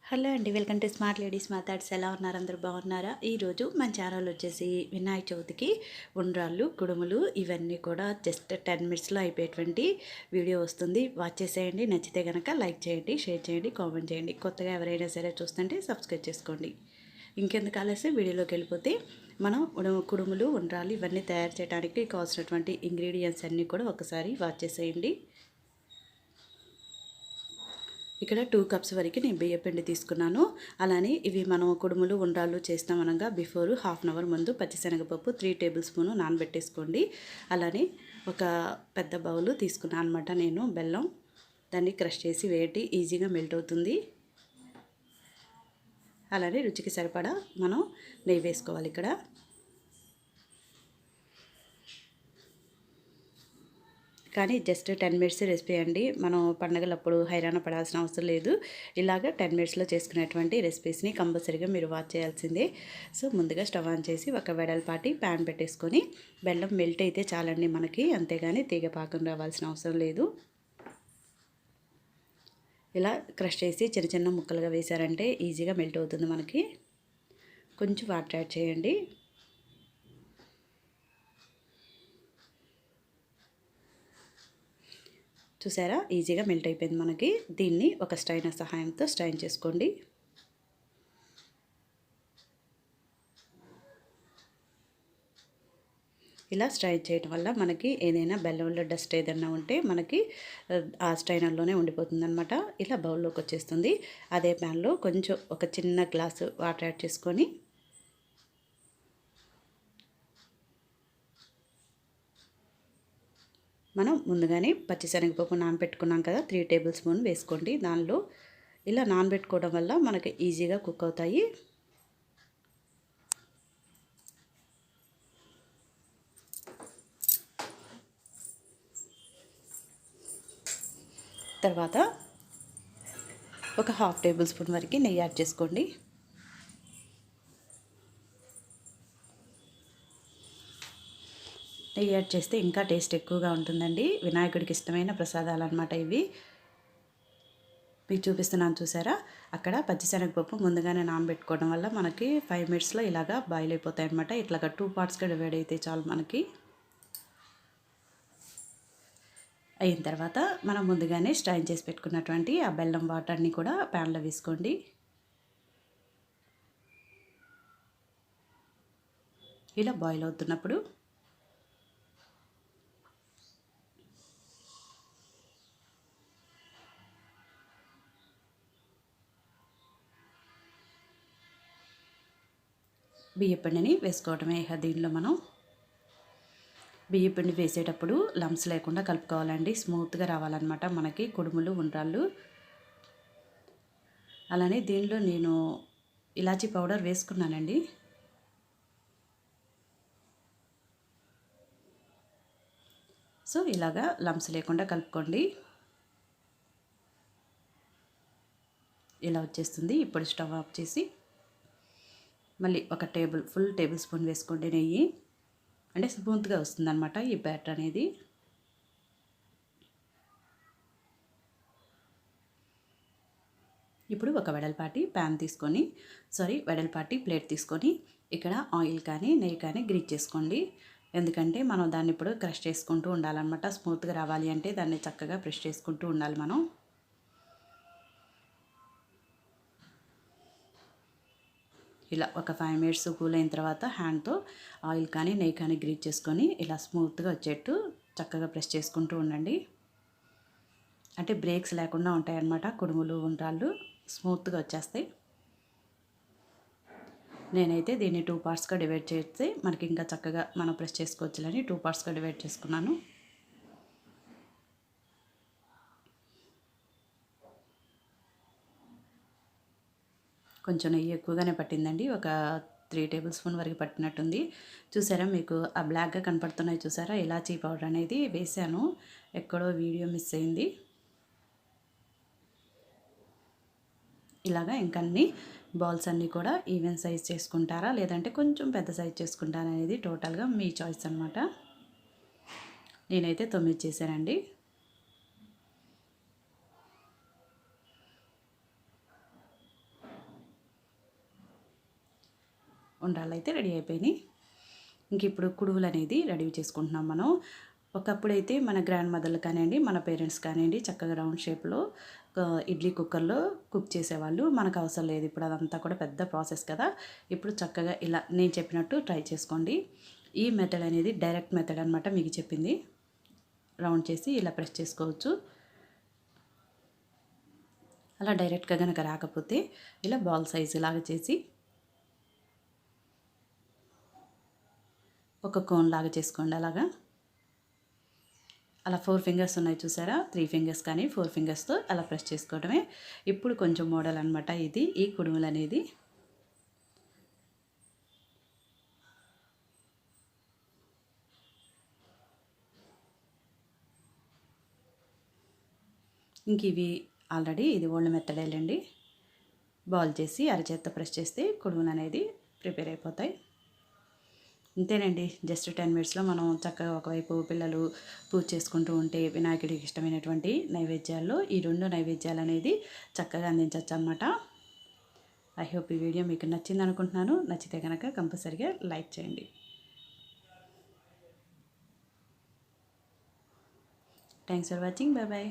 Hello అండి, welcome to smart ladies మాట్లాడ్స్. ఎలా ఉన్నారు? అందరూ బాగున్నారా? ఈరోజు మన ఛానల్ వచ్చేసి వినాయక చవితికి ఉండ్రాళ్ళు, కుడుములు ఇవన్నీ కూడా జస్ట్ 10 మినిట్స్లో అయిపోయేటువంటి వీడియో వస్తుంది. వాచ్ చేసేయండి. నచ్చితే కనుక లైక్ చేయండి, షేర్ చేయండి, కామెంట్ చేయండి. కొత్తగా ఎవరైనా సరే చూస్తుంటే సబ్స్క్రైబ్ చేసుకోండి. ఇంకెందుకు ఆలస్యం, వీడియోలోకి వెళ్ళిపోతే మనం కుడుములు, ఉండ్రాళ్ళు ఇవన్నీ తయారు చేయడానికి కావాల్సినటువంటి ఇంగ్రీడియంట్స్ అన్నీ కూడా ఒకసారి వాచ్ చేసేయండి. ఇక్కడ 2 కప్స్ వరకు నేను బియ్య పిండి తీసుకున్నాను. అలానే ఇవి మనం కుడుములు ఉండ్రాళ్ళు చేస్తాం అనగా బిఫోర్ హాఫ్ అన్ అవర్ ముందు పచ్చిశనగపప్పు 3 టేబుల్ స్పూన్ నానబెట్టేసుకోండి. అలానే ఒక పెద్ద బౌలు తీసుకున్నాను అనమాట నేను బెల్లం. దాన్ని క్రష్ చేసి వేయండి, ఈజీగా మెల్ట్ అవుతుంది. అలానే రుచికి సరిపడా మనం నెయ్యి వేసుకోవాలి. ఇక్కడ కానీ జస్ట్ 10 మినిట్స్ రెసిపీ అండి. మనం పండగలప్పుడు హైరాణ పడాల్సిన అవసరం లేదు. ఇలాగ 10 మినిట్స్లో చేసుకునేటువంటి రెసిపీస్ని కంపల్సరీగా మీరు వాచ్ చేయాల్సిందే. సో ముందుగా స్టవ్ ఆన్ చేసి ఒక వెడల్పాటి ప్యాన్ పెట్టేసుకొని బెల్లం మెల్ట్ అయితే చాలండి మనకి, అంతేగాని తీగ పాకం రావాల్సిన అవసరం లేదు. ఇలా క్రష్ చేసి చిన్న చిన్న ముక్కలుగా వేశారంటే ఈజీగా మెల్ట్ అవుతుంది మనకి. కొంచెం వాటర్ యాడ్ చేయండి. చూసారా, ఈజీగా మెల్ట్ అయిపోయింది మనకి. దీన్ని ఒక స్ట్రైనర్ సహాయంతో స్ట్రైన్ చేసుకోండి. ఇలా స్ట్రైన్ చేయడం వల్ల మనకి ఏదైనా బెల్లంలో డస్ట్ ఏదైనా ఉంటే మనకి ఆ స్ట్రైనర్లోనే ఉండిపోతుందన్నమాట. ఇలా బౌల్లోకి వచ్చేస్తుంది. అదే ప్యాన్లో కొంచెం ఒక చిన్న గ్లాసు వాటర్ యాడ్ చేసుకొని మనం ముందుగానే పచ్చిశనగపప్పు నానబెట్టుకున్నాం కదా, 3 టేబుల్ స్పూన్ వేసుకోండి. దానిలో ఇలా నానబెట్టుకోవడం వల్ల మనకి ఈజీగా కుక్ అవుతాయి. తర్వాత ఒక హాఫ్ టేబుల్ స్పూన్ వరకు నెయ్యి యాడ్ చేసుకోండి. నెయ్యి యాడ్ చేస్తే ఇంకా టేస్ట్ ఎక్కువగా ఉంటుందండి. వినాయకుడికి ఇష్టమైన ప్రసాదాలు అన్నమాట ఇవి. మీకు చూపిస్తున్నాను చూసారా, అక్కడ పచ్చిశనగపప్పు ముందుగానే నానబెట్టుకోవడం వల్ల మనకి 5 మినిట్స్లో ఇలాగా బాయిల్ అయిపోతాయి అనమాట. ఇట్లాగా 2 పార్ట్స్గా డివైడ్ అయితే చాలు మనకి. అయిన తర్వాత మనం ముందుగానే స్ట్రైన్ చేసి పెట్టుకున్నటువంటి ఆ బెల్లం వాటర్ని కూడా ప్యాన్లో వేసుకోండి. ఇలా బాయిల్ అవుతున్నప్పుడు బియ్యపిండిని వేసుకోవడమే. దీనిలో మనం బియ్యపిండి వేసేటప్పుడు లంప్స్ లేకుండా కలుపుకోవాలండి. స్మూత్గా రావాలన్నమాట మనకి కుడుములు, ఉండ్రాళ్ళు. అలానే దీనిలో నేను ఇలాచీ పౌడర్ వేసుకున్నానండి. సో ఇలాగా లంప్స్ లేకుండా కలుపుకోండి. ఇలా వచ్చేస్తుంది. ఇప్పుడు స్టవ్ ఆఫ్ చేసి మళ్ళీ ఒక ఫుల్ టేబుల్ స్పూన్ వేసుకోండి నెయ్యి. అంటే స్మూత్గా వస్తుందన్నమాట ఈ బ్యాటర్ అనేది. ఇప్పుడు ఒక వెడల్పాటి వెడల్పాటి ప్లేట్ తీసుకొని ఇక్కడ ఆయిల్ కానీ నెయ్యి కానీ గ్రీజ్ చేసుకోండి. ఎందుకంటే మనం దాన్ని ఇప్పుడు క్రష్ చేసుకుంటూ ఉండాలన్నమాట. స్మూత్గా రావాలి అంటే దాన్ని చక్కగా ప్రెస్ చేసుకుంటూ ఉండాలి మనం. ఇలా ఒక 5 మినిట్స్ కూల్ అయిన తర్వాత హ్యాండ్తో ఆయిల్ కానీ నెయ్యి కానీ గ్రీజ్ చేసుకొని ఇలా స్మూత్గా వచ్చేట్టు చక్కగా ప్రెస్ చేసుకుంటూ ఉండండి. అంటే బ్రేక్స్ లేకుండా ఉంటాయన్నమాట కుడుములు, ఉండ్రాళ్ళు స్మూత్గా వచ్చేస్తాయి. నేనైతే దీన్ని 2 పార్ట్స్గా డివైడ్ చేస్తే మనకి ఇంకా చక్కగా మనం ప్రెస్ చేసుకోవచ్చులని 2 పార్ట్స్గా డివైడ్ చేసుకున్నాను. కొంచెం నెయ్యి ఎక్కువగానే పట్టిందండి. ఒక 3 టేబుల్ స్పూన్ వరకు పట్టినట్టుంది. చూసారా, మీకు ఆ బ్లాక్గా కనపడుతున్నాయి చూసారా, ఇలాచీ పౌడర్ అనేది వేసాను. ఎక్కడో వీడియో మిస్ అయింది. ఇలాగా ఇంకన్నీ బాల్స్ అన్నీ కూడా ఈవెన్ సైజ్ చేసుకుంటారా లేదంటే కొంచెం పెద్ద సైజ్ చేసుకుంటారా అనేది టోటల్గా మీ చాయిస్ అనమాట. నేనైతే 9 చేశానండి. ఉండ్రాళ్ళు అయితే రెడీ అయిపోయినాయి. ఇంక ఇప్పుడు కుడుములు అనేది రెడీ చేసుకుంటున్నాం మనం. ఒకప్పుడైతే మన గ్రాండ్ మదర్లు కానివ్వండి, మన పేరెంట్స్ కానివ్వండి చక్కగా రౌండ్ షేప్లో ఇడ్లీ కుక్కర్లో కుక్ చేసేవాళ్ళు. మనకు అవసరం లేదు, ఇప్పుడు అదంతా కూడా పెద్ద ప్రాసెస్ కదా. ఇప్పుడు చక్కగా ఇలా నేను చెప్పినట్టు ట్రై చేసుకోండి. ఈ మెథడ్ అనేది డైరెక్ట్ మెథడ్ అనమాట, మీకు చెప్పింది. రౌండ్ చేసి ఇలా ప్రెస్ చేసుకోవచ్చు. అలా డైరెక్ట్గా కనుక రాకపోతే ఇలా బాల్ సైజు లాగా చేసి ఒక కోన్ లాగా చేసుకోండి. అలాగా అలా 4 ఫింగర్స్ ఉన్నాయి చూసారా, 3 ఫింగర్స్ కానీ 4 ఫింగర్స్తో అలా ప్రెస్ చేసుకోవడమే. ఇప్పుడు కొంచెం మోడల్ అనమాట ఇది, ఈ కుడుములు అనేది. ఇంక ఇవి ఆల్రెడీ ఇది ఓల్డ్ మెథడేలండి. బాల్ చేసి అరచేత్తో ప్రెస్ చేస్తే కుడుములు అనేది ప్రిపేర్ అయిపోతాయి. ఇంతేనండి, జస్ట్ 10 మినిట్స్లో మనం చక్కగా ఒకవైపు పిల్లలు పూజ చేసుకుంటూ ఉంటే వినాయకుడికి ఇష్టమైనటువంటి నైవేద్యాల్లో ఈ 2 నైవేద్యాలు అనేది చక్కగా అందించవచ్చు అన్నమాట. ఐ హోప్ ఈ వీడియో మీకు నచ్చింది అనుకుంటున్నాను. నచ్చితే కనుక కంపల్సరీగా లైక్ చేయండి. Thanks for watching. Bye bye.